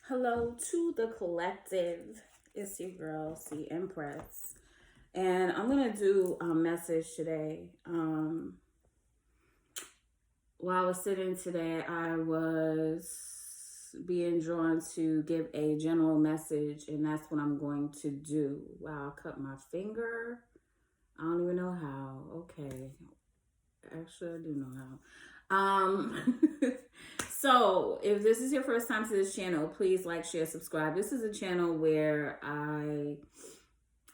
Hello to the collective. It's your girl, Empress. And I'm going to do a message today. While I was sitting today, I was being drawn to give a general message, and that's what I'm going to do. Wow, I cut my finger. I don't even know how. Okay. Actually, I do know how. So if this is your first time to this channel, please like, share, subscribe. This is a channel where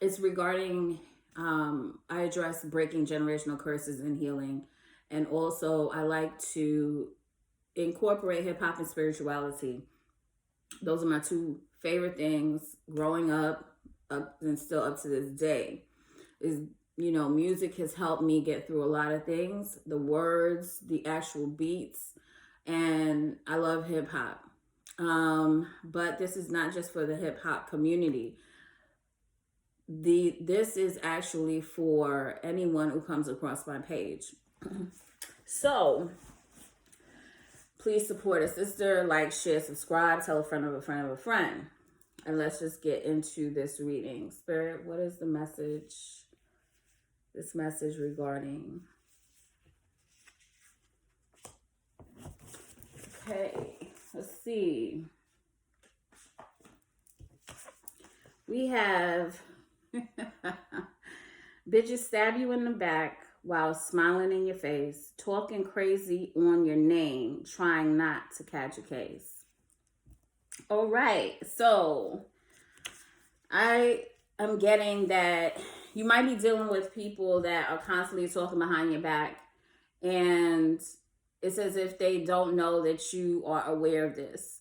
it's regarding, I address breaking generational curses and healing. And also I like to incorporate hip hop and spirituality. Those are my two favorite things growing up and still up to this day. Is music has helped me get through a lot of things, the words, the actual beats, and I love hip hop. But this is not just for the hip hop community. This is actually for anyone who comes across my page. So please support a sister, like, share, subscribe, tell a friend of a friend of a friend. And let's just get into this reading. Spirit, what is the message? This message regarding. Okay, let's see. We have bitches stab you in the back while smiling in your face, talking crazy on your name, trying not to catch a case. All right, so I am getting that you might be dealing with people that are constantly talking behind your back, and it's as if they don't know that you are aware of this.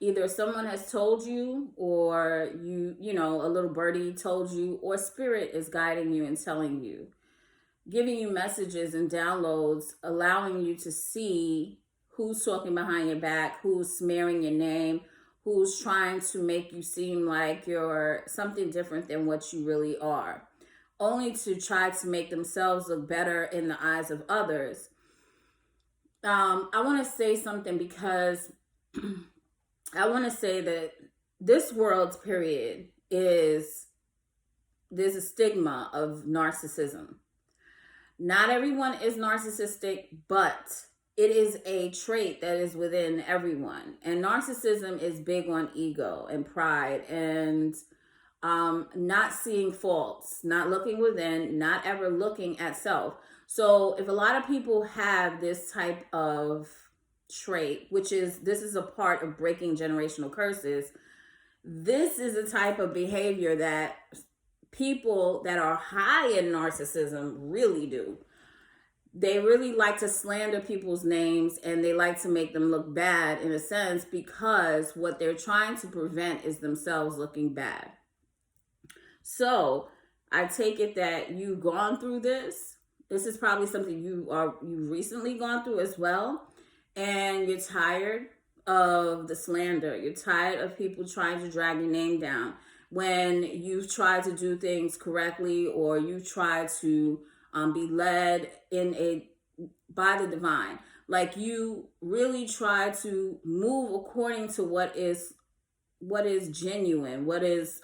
Either someone has told you, or a little birdie told you, or spirit is guiding you and telling you, giving you messages and downloads, allowing you to see who's talking behind your back, who's smearing your name, who's trying to make you seem like you're something different than what you really are, only to try to make themselves look better in the eyes of others. I want to say something because I want to say that this world's period there's a stigma of narcissism. Not everyone is narcissistic, but it is a trait that is within everyone. And narcissism is big on ego and pride and not seeing faults, not looking within, not ever looking at self. So if a lot of people have this type of trait, this is a part of breaking generational curses, this is a type of behavior that people that are high in narcissism really do. They really like to slander people's names, and they like to make them look bad in a sense, because what they're trying to prevent is themselves looking bad. So I take it that you've gone through this. This is probably something you've recently gone through as well. And you're tired of the slander. You're tired of people trying to drag your name down when you've tried to do things correctly, or you've tried to be led by the divine. Like, you really try to move according to what is genuine, what is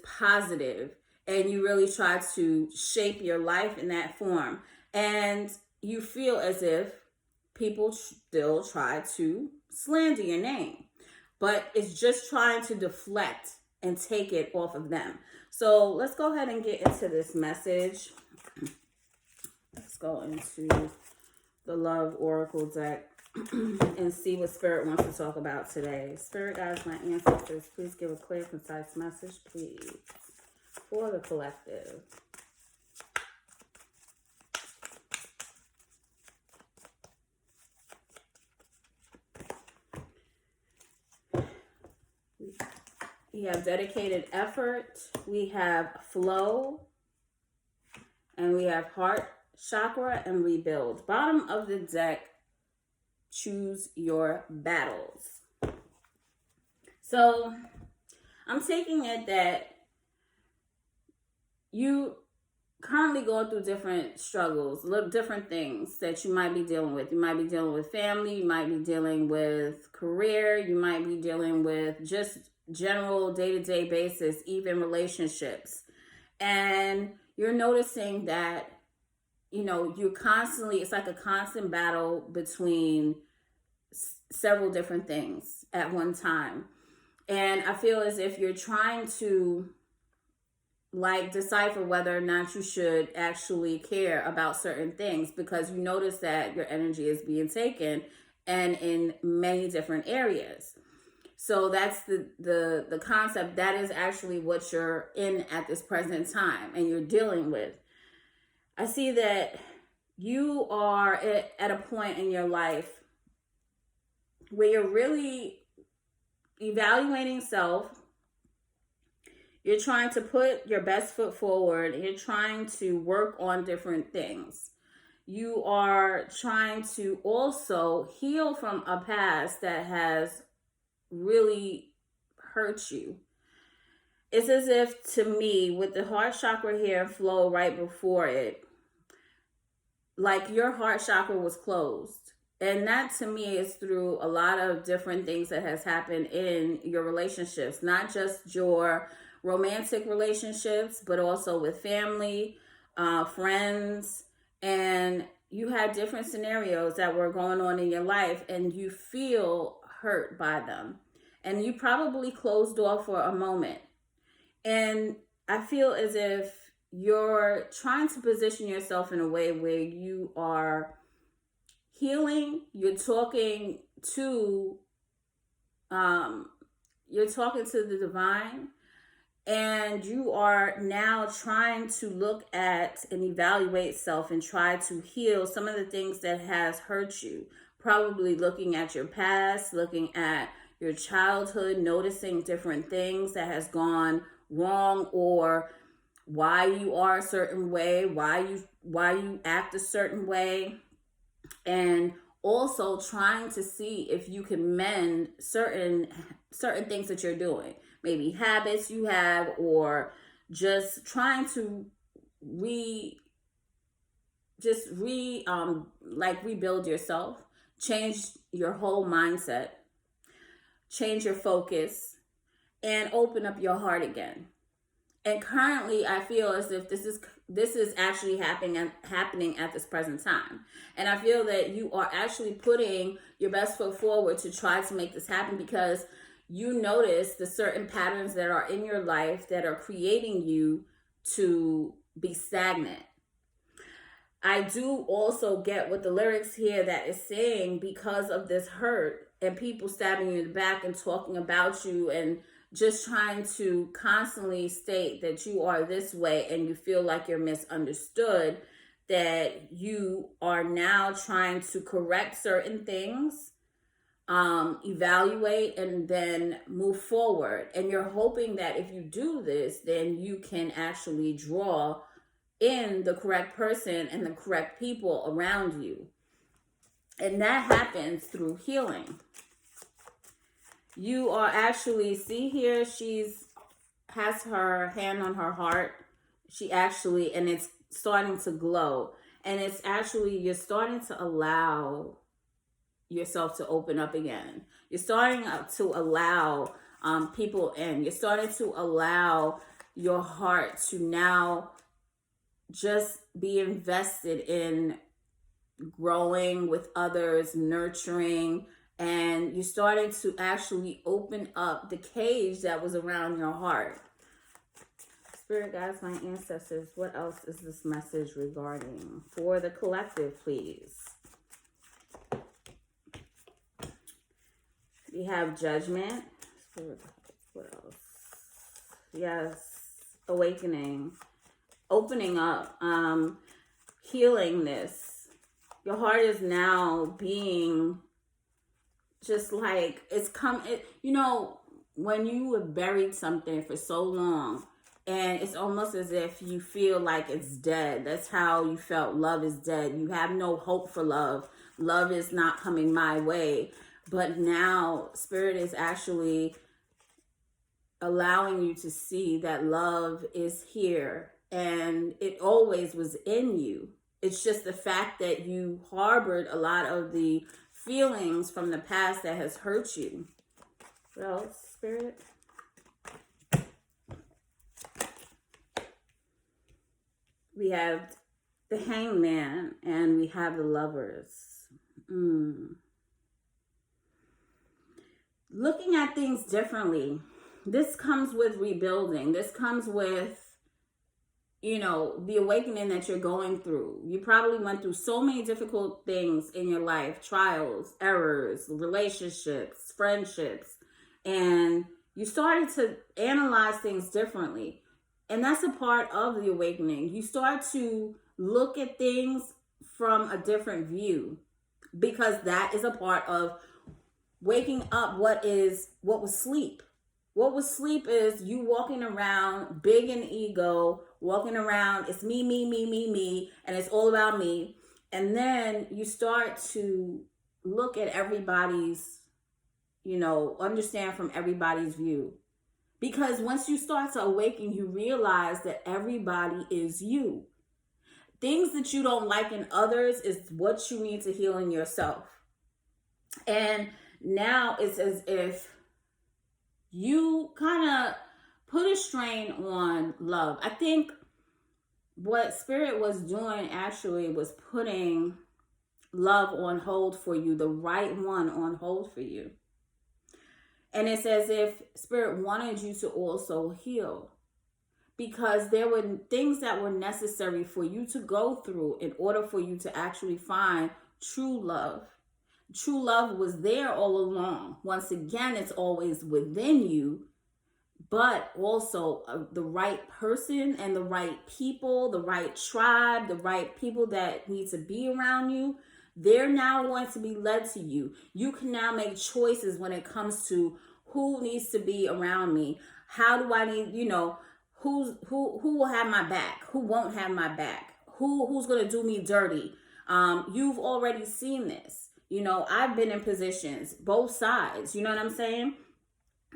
positive, and you really try to shape your life in that form. And you feel as if people still try to slander your name, but it's just trying to deflect and take it off of them. So let's go ahead and get into this message. Let's go into the Love Oracle deck and see what Spirit wants to talk about today. Spirit guides, my ancestors, please give a clear, concise message, please, for the collective. We have dedicated effort, we have flow, and we have heart chakra and rebuild. Bottom of the deck, choose your battles. So I'm taking it that you currently going through different struggles, different things that you might be dealing with. You might be dealing with family, you might be dealing with career, you might be dealing with just general day-to-day basis, even relationships. And you're noticing that, you're constantly, it's like a constant battle between several different things at one time. And I feel as if you're trying to like decipher whether or not you should actually care about certain things, because you notice that your energy is being taken and in many different areas. So that's the concept. That is actually what you're in at this present time and you're dealing with. I see that you are at a point in your life where you're really evaluating self. You're trying to put your best foot forward. You're trying to work on different things. You are trying to also heal from a past that has really hurt you. It's as if, to me, with the heart chakra here and flow right before it, like your heart chakra was closed. And that, to me, is through a lot of different things that has happened in your relationships, not just your romantic relationships, but also with family, friends, and you had different scenarios that were going on in your life and you feel hurt by them. And you probably closed off for a moment. And I feel as if you're trying to position yourself in a way where you are healing. You're talking to the divine, and you are now trying to look at and evaluate self and try to heal some of the things that has hurt you. Probably looking at your past, looking at your childhood, noticing different things that has gone wrong, or why you are a certain way, why you act a certain way, and also trying to see if you can mend certain things that you're doing, maybe habits you have, or just trying to rebuild yourself, change your whole mindset, change your focus, and open up your heart again. And currently, I feel as if this is actually happening at this present time. And I feel that you are actually putting your best foot forward to try to make this happen, because you notice the certain patterns that are in your life that are creating you to be stagnant. I do also get what the lyrics here that is saying, because of this hurt and people stabbing you in the back and talking about you and just trying to constantly state that you are this way and you feel like you're misunderstood, that you are now trying to correct certain things, evaluate, and then move forward. And you're hoping that if you do this, then you can actually draw in the correct person and the correct people around you. And that happens through healing. You are actually, see here, has her hand on her heart. And it's starting to glow. And it's actually, you're starting to allow yourself to open up again. You're starting to allow people in. You're starting to allow your heart to now just be invested in growing with others, nurturing, and you're starting to actually open up the cage that was around your heart. Spirit guides, my ancestors, what else is this message regarding for the collective, please? We have judgment. Spirit guides, what else? Yes, awakening, opening up, healing this. Your heart is now being just like, when you have buried something for so long, and it's almost as if you feel like it's dead. That's how you felt. Love is dead. You have no hope for love. Love is not coming my way. But now Spirit is actually allowing you to see that love is here. and it always was in you. It's just the fact that you harbored a lot of the feelings from the past that has hurt you. What else, Spirit? We have the Hangman and we have the Lovers. Looking at things differently. This comes with rebuilding. This comes with, the awakening that you're going through. You probably went through so many difficult things in your life, trials, errors, relationships, friendships, and you started to analyze things differently. And that's a part of the awakening. You start to look at things from a different view, because that is a part of waking up. What was sleep? What was sleep is you walking around big in ego, walking around, it's me, and it's all about me. And then you start to look at everybody's, understand from everybody's view. Because once you start to awaken, you realize that everybody is you. Things that you don't like in others is what you need to heal in yourself. And now it's as if you kind of put a strain on love. I think what Spirit was doing actually was putting love on hold for you, the right one on hold for you. And it's as if Spirit wanted you to also heal, because there were things that were necessary for you to go through in order for you to actually find true love. True love was there all along. Once again, it's always within you, but also the right person and the right people, the right tribe, the right people that need to be around you. They're now going to be led to you. You can now make choices when it comes to who needs to be around me. How do I need, who will have my back? Who won't have my back? Who's going to do me dirty? You've already seen this. I've been in positions, both sides, you know what I'm saying?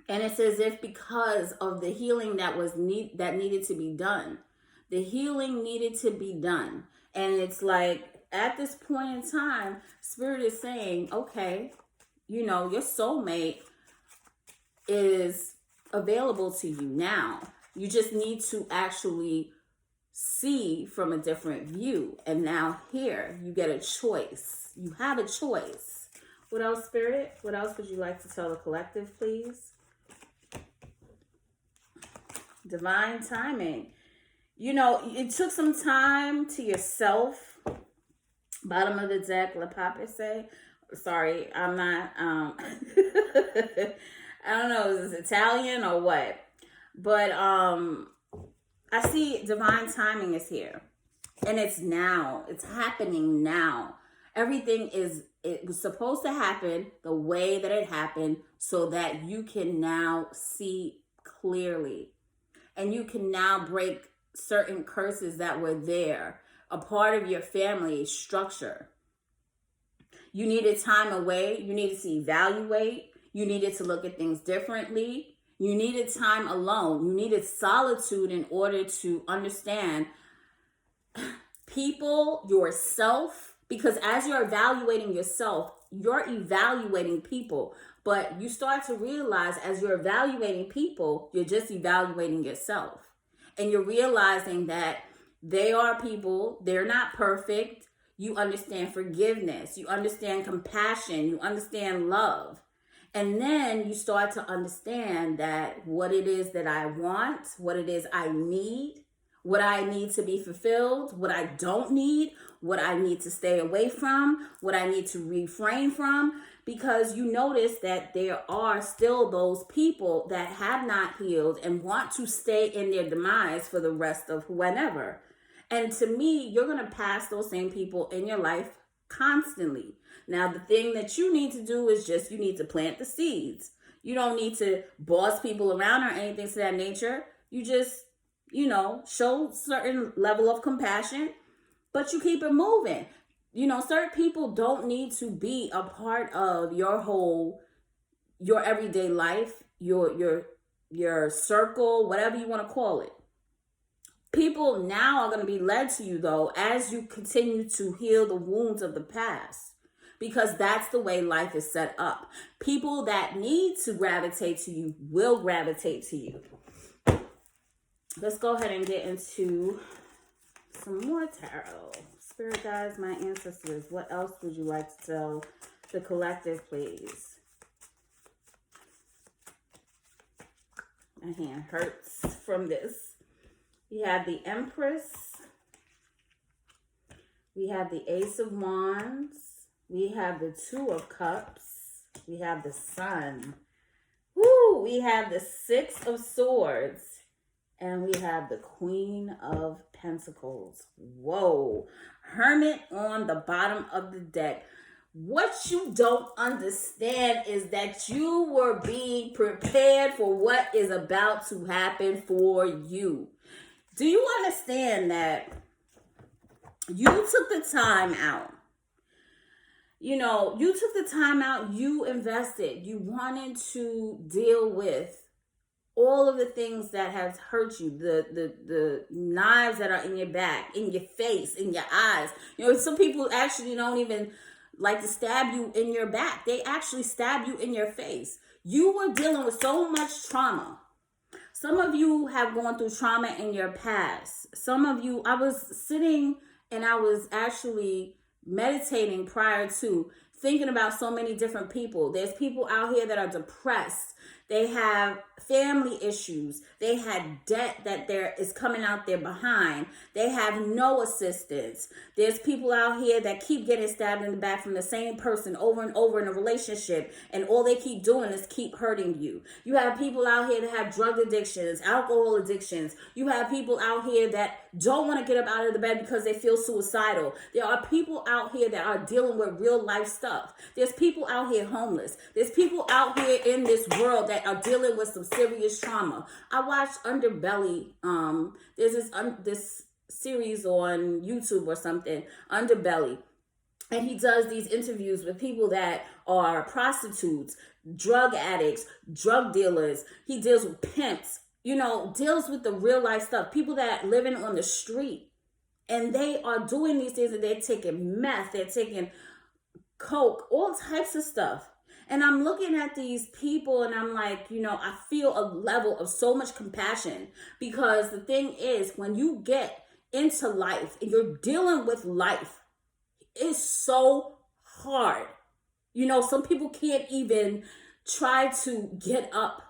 And it's as if because of the healing that needed to be done, the healing needed to be done. And it's like, at this point in time, Spirit is saying, okay, your soulmate is available to you now. You just need to actually see from a different view. And now here, you get a choice. You have a choice. What else, Spirit? What else would you like to tell the collective, please? Divine timing. It took some time to yourself. Bottom of the deck, Le Papa say. Sorry, I'm not, I don't know, is this Italian or what? But I see divine timing is here. And it's now. It's happening now. Everything it was supposed to happen the way that it happened so that you can now see clearly. And you can now break certain curses that were there, a part of your family structure. You needed time away. You needed to evaluate. You needed to look at things differently. You needed time alone. You needed solitude in order to understand people, yourself, because as you're evaluating yourself, you're evaluating people. But you start to realize as you're evaluating people, you're just evaluating yourself. And you're realizing that they are people, they're not perfect. You understand forgiveness, you understand compassion, you understand love. And then you start to understand that what it is that I want, what it is I need, what I need to be fulfilled, what I don't need, what I need to stay away from, what I need to refrain from, because you notice that there are still those people that have not healed and want to stay in their demise for the rest of whenever. And to me, you're going to pass those same people in your life constantly. Now, the thing that you need to do is just, you need to plant the seeds. You don't need to boss people around or anything to that nature. You just, show certain level of compassion, but you keep it moving. Certain people don't need to be a part of your everyday life, your circle, whatever you want to call it. People now are going to be led to you, though, as you continue to heal the wounds of the past, because that's the way life is set up. People that need to gravitate to you will gravitate to you. Let's go ahead and get into some more tarot. Spirit guides, my ancestors, what else would you like to tell the collective, please? My hand hurts from this. We have the Empress. We have the Ace of Wands. We have the Two of Cups. We have the Sun. Woo! We have the Six of Swords. And we have the Queen of Pentacles. Whoa. Hermit on the bottom of the deck. What you don't understand is that you were being prepared for what is about to happen for you. Do you understand that you took the time out? You know, you took the time out, you invested, you wanted to deal with all of the things that has hurt you, the knives that are in your back, in your face, in your eyes. You know, some people actually don't even like to stab you in your back. They actually stab you in your face. You were dealing with so much trauma. Some of you have gone through trauma in your past. Some of you, I was sitting and I was actually meditating prior to, thinking about so many different people. There's people out here that are depressed. They have family issues. They had debt that there is coming out there behind. They have no assistance. There's people out here that keep getting stabbed in the back from the same person over and over in a relationship, and all they keep doing is keep hurting you. You have people out here that have drug addictions, alcohol addictions. You have people out here that don't want to get up out of the bed because they feel suicidal. There are people out here that are dealing with real life stuff. There's people out here homeless. There's people out here in this world that are dealing with some serious trauma. I watched Underbelly. There's this series on YouTube or something, Underbelly. And he does these interviews with people that are prostitutes, drug addicts, drug dealers. He deals with pimps, you know, deals with the real life stuff. People that living on the street, and they are doing these things, and they're taking meth, they're taking coke, all types of stuff. And I'm looking at these people and I'm like, you know, I feel a level of so much compassion, because the thing is, when you get into life and you're dealing with life, it's so hard. You know, some people can't even try to get up.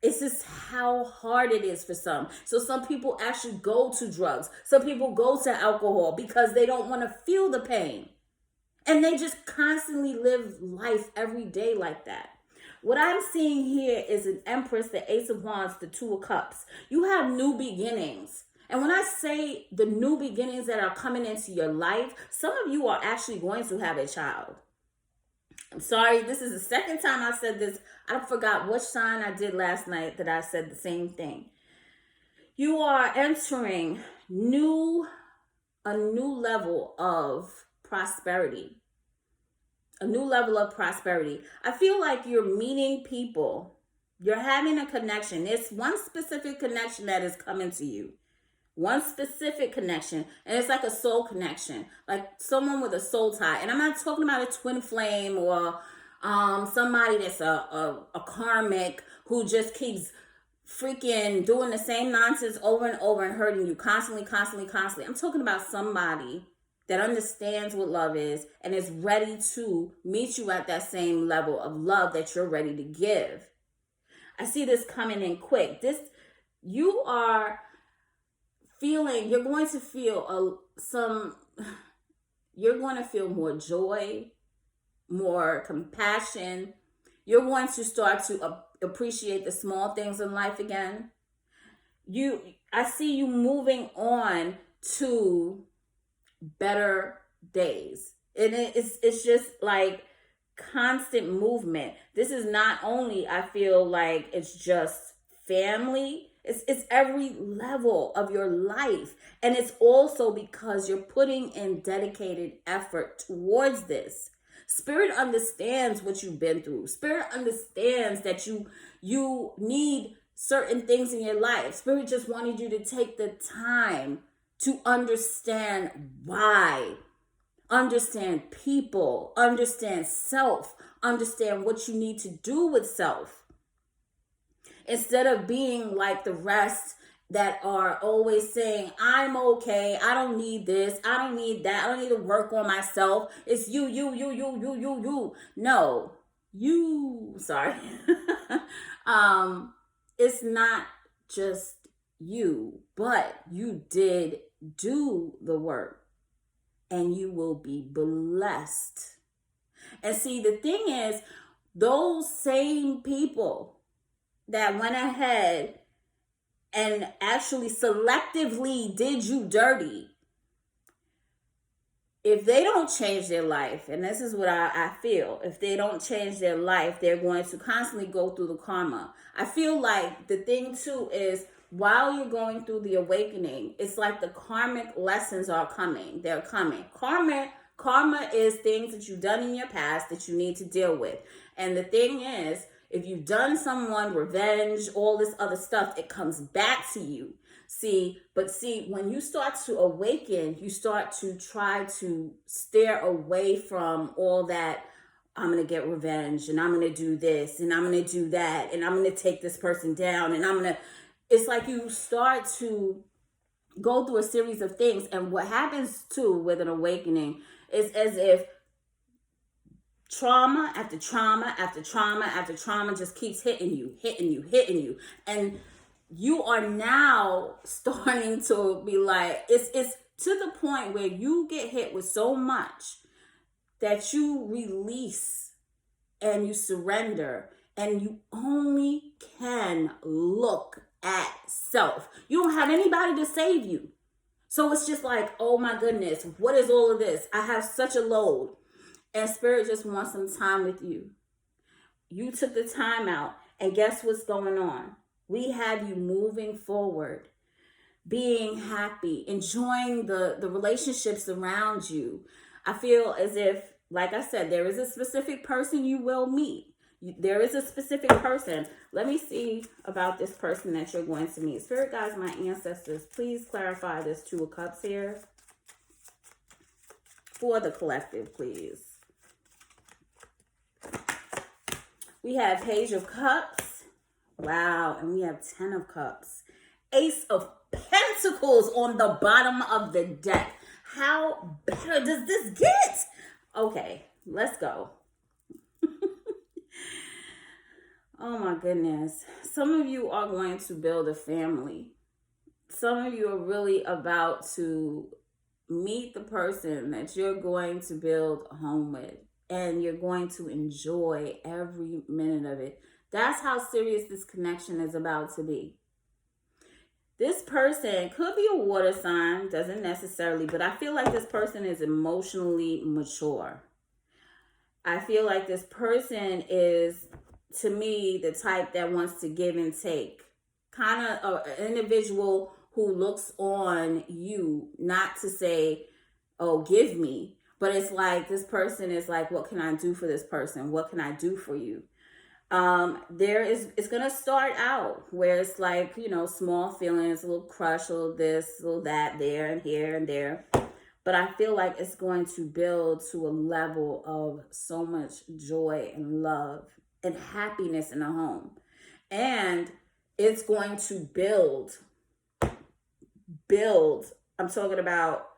It's just how hard it is for some. So some people actually go to drugs. Some people go to alcohol because they don't want to feel the pain. And they just constantly live life every day like that. What I'm seeing here is an Empress, the Ace of Wands, the Two of Cups. You have new beginnings. And when I say the new beginnings that are coming into your life, some of you are actually going to have a child. I'm sorry, this is the second time I said this. I forgot which sign I did last night that I said the same thing. You are entering a new level of prosperity. A new level of prosperity. I feel like you're meeting people. You're having a connection. There's one specific connection that is coming to you. One specific connection. And it's like a soul connection. Like someone with a soul tie. And I'm not talking about a twin flame or somebody that's a karmic who just keeps freaking doing the same nonsense over and over and hurting you constantly. I'm talking about somebody that understands what love is and is ready to meet you at that same level of love that you're ready to give. I see this coming in quick. You're going to feel you're going to feel more joy, more compassion. You're going to start to appreciate the small things in life again. I see you moving on to better days. And it's just like constant movement. This is not only, I feel like it's just family, it's every level of your life. And it's also because you're putting in dedicated effort towards this. Spirit understands what you've been through. Spirit understands that you need certain things in your life. Spirit just wanted you to take the time to understand why. Understand people, understand self, understand what you need to do with self. Instead of being like the rest that are always saying, I'm okay, I don't need this, I don't need that, I don't need to work on myself. It's you. No, sorry. It's not just you, but you did do the work. And you will be blessed. And see, the thing is, those same people that went ahead and actually selectively did you dirty, if they don't change their life, and this is what I feel, if they don't change their life, they're going to constantly go through the karma. I feel like the thing too is, while you're going through the awakening, it's like the karmic lessons are coming. They're coming. Karma is things that you've done in your past that you need to deal with. And the thing is, if you've done someone revenge, all this other stuff, it comes back to you. See, when you start to awaken, you start to try to steer away from all that. I'm going to get revenge, and I'm going to do this, and I'm going to do that, and I'm going to take this person down, and it's like you start to go through a series of things. And what happens too with an awakening is as if trauma after trauma after trauma after trauma just keeps hitting you. And you are now starting to be like, it's to the point where you get hit with so much that you release and you surrender, and you only can look at self. You don't have anybody to save you. So it's just like, oh my goodness, what is all of this? I have such a load. And Spirit just wants some time with you. You took the time out, and guess what's going on? We have you moving forward, being happy, enjoying the relationships around you. I feel as if, like I said, there is a specific person you will meet. There is a specific person. Let me see about this person that you're going to meet. Spirit guides, my ancestors, please clarify this Two of Cups here. For the collective, please. We have Page of Cups. Wow. And we have 10 of Cups. Ace of Pentacles on the bottom of the deck. How better does this get? Okay, let's go. Oh my goodness. Some of you are going to build a family. Some of you are really about to meet the person that you're going to build a home with. And you're going to enjoy every minute of it. That's how serious this connection is about to be. This person could be a water sign, doesn't necessarily, but I feel like this person is emotionally mature. I feel like this person is, to me, the type that wants to give and take. Kind of an individual who looks on you, not to say, oh, give me. But it's like, this person is like, what can I do for this person? What can I do for you? It's going to start out where it's like, small feelings, a little crush, a little this, a little that, there and here and there. But I feel like it's going to build to a level of so much joy and love and happiness in the home. And it's going to build, I'm talking about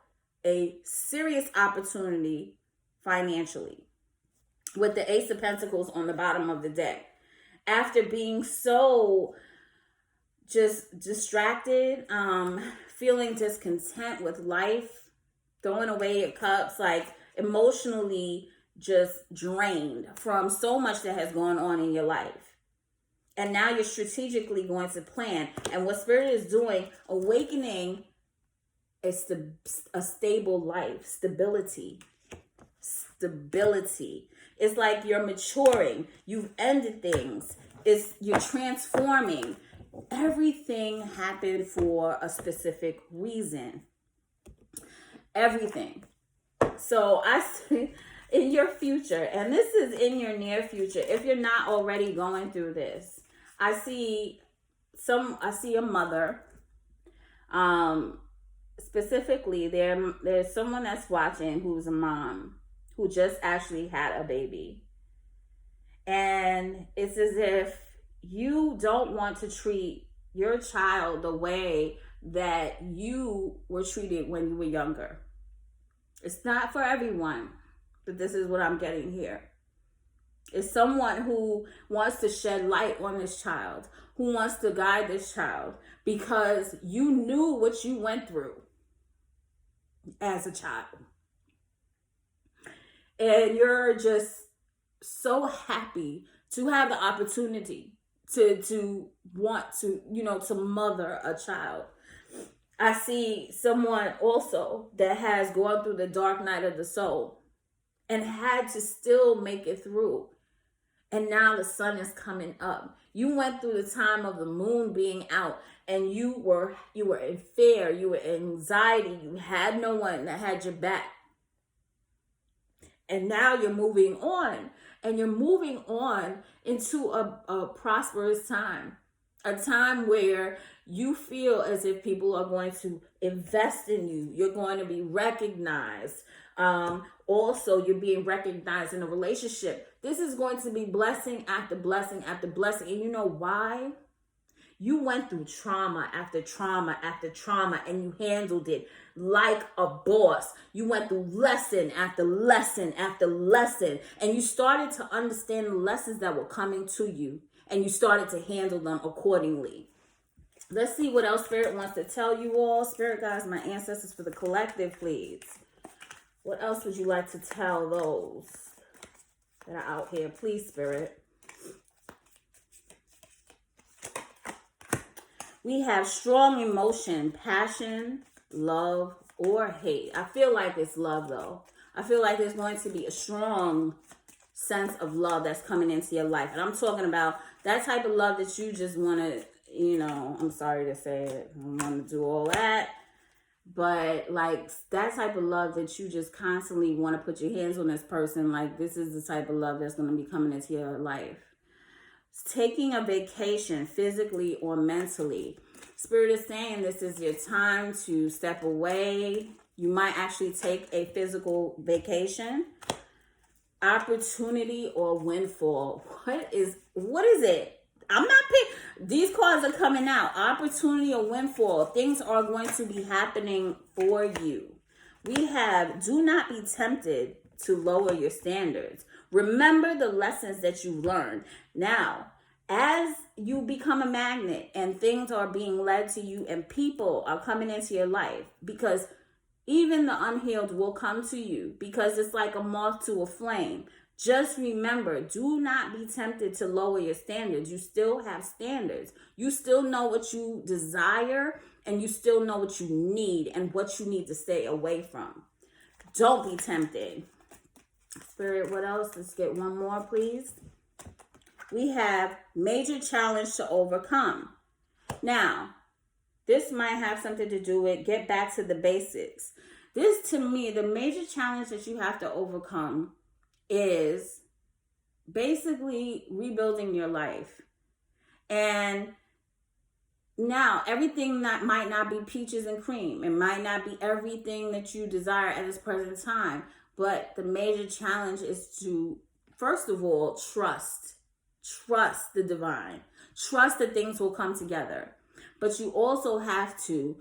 a serious opportunity financially, with the Ace of Pentacles on the bottom of the deck. After being so just distracted, feeling discontent with life, throwing away your cups, like emotionally just drained from so much that has gone on in your life. And now you're strategically going to plan. And what Spirit is doing, awakening, is a stable life, stability. It's like you're maturing. You've ended things. You're transforming. Everything happened for a specific reason. Everything. So I see in your future, and this is in your near future, if you're not already going through this, I see I see a mother. Specifically, there's someone that's watching who's a mom who just actually had a baby. And it's as if you don't want to treat your child the way that you were treated when you were younger. It's not for everyone, but this is what I'm getting here. It's someone who wants to shed light on this child, who wants to guide this child, because you knew what you went through as a child. And you're just so happy to have the opportunity to want to, to mother a child. I see someone also that has gone through the dark night of the soul and had to still make it through. And now the sun is coming up. You went through the time of the moon being out, and you were in fear, you were in anxiety, you had no one that had your back. And now you're moving on, and you're moving on into a prosperous time, a time where you feel as if people are going to invest in you. You're going to be recognized. Also, you're being recognized in a relationship. This is going to be blessing after blessing after blessing. And you know why? You went through trauma after trauma after trauma, and you handled it like a boss. You went through lesson after lesson after lesson, and you started to understand the lessons that were coming to you, and you started to handle them accordingly. Let's see what else Spirit wants to tell you all. Spirit guides, my ancestors, for the collective, please. What else would you like to tell those that are out here? Please, Spirit. We have strong emotion, passion, love, or hate. I feel like it's love, though. I feel like there's going to be a strong sense of love that's coming into your life. And I'm talking about that type of love that you just want to, I'm sorry to say it, I don't want to do all that. But like that type of love that you just constantly want to put your hands on this person. Like this is the type of love that's going to be coming into your life. Taking a vacation physically or mentally. Spirit is saying this is your time to step away. You might actually take a physical vacation. Opportunity or windfall. What is it? I'm not picking. These cards are coming out. Opportunity or windfall. Things are going to be happening for you. We have, do not be tempted to lower your standards. Remember the lessons that you learned. Now, as you become a magnet and things are being led to you and people are coming into your life, because even the unhealed will come to you, because it's like a moth to a flame. Just remember, do not be tempted to lower your standards. You still have standards. You still know what you desire, and you still know what you need and what you need to stay away from. Don't be tempted. Spirit, what else? Let's get one more, please. We have major challenge to overcome. Now, this might have something to do with get back to the basics. This, to me, the major challenge that you have to overcome is basically rebuilding your life. And now everything that might not be peaches and cream. It might not be everything that you desire at this present time. But the major challenge is to, first of all, trust the divine. Trust that things will come together. But you also have to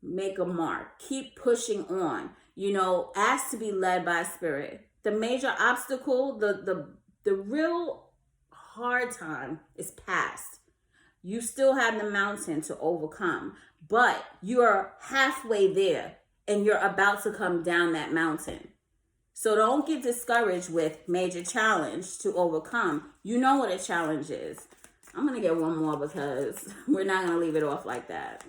make a mark. Keep pushing on. Ask to be led by Spirit. The major obstacle, the real hard time is past. You still have the mountain to overcome, but you're halfway there and you're about to come down that mountain. So don't get discouraged with major challenge to overcome. You know what a challenge is. I'm going to get one more because we're not going to leave it off like that.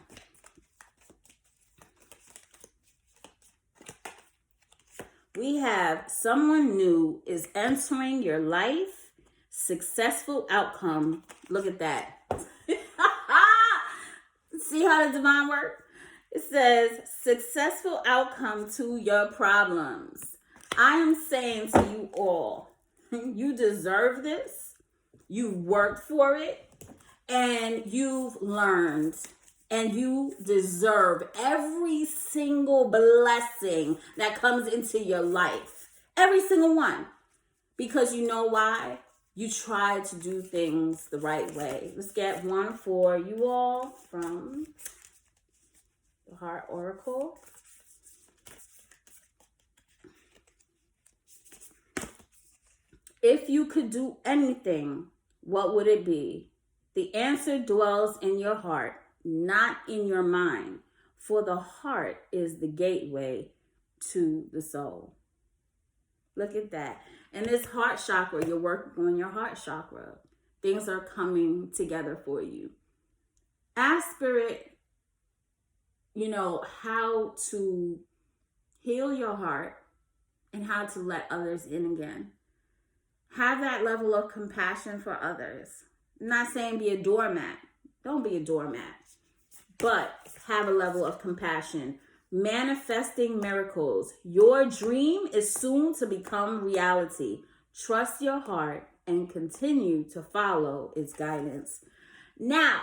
We have someone new is entering your life. Successful outcome. Look at that. See how the divine works? It says successful outcome to your problems. I am saying to you all, you deserve this. You worked for it. and you've learned, and you deserve every single blessing that comes into your life. Every single one. Because you know why? You try to do things the right way. Let's get one for you all from the Heart Oracle. If you could do anything, what would it be? The answer dwells in your heart, not in your mind. For the heart is the gateway to the soul. Look at that. And this heart chakra, you're working on your heart chakra. Things are coming together for you. Ask Spirit, how to heal your heart and how to let others in again. Have that level of compassion for others. I'm not saying be a doormat. Don't be a doormat. But have a level of compassion. Manifesting miracles. Your dream is soon to become reality. Trust your heart and continue to follow its guidance. Now,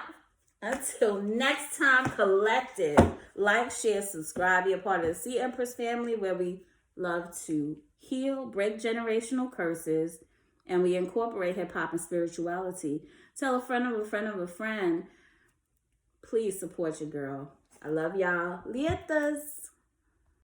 until next time, collective, like, share, subscribe. Be a part of the Cempress family, where we love to heal, break generational curses, and we incorporate hip-hop and spirituality. Tell a friend of a friend of a friend. Please support your girl. I love y'all. Lietas.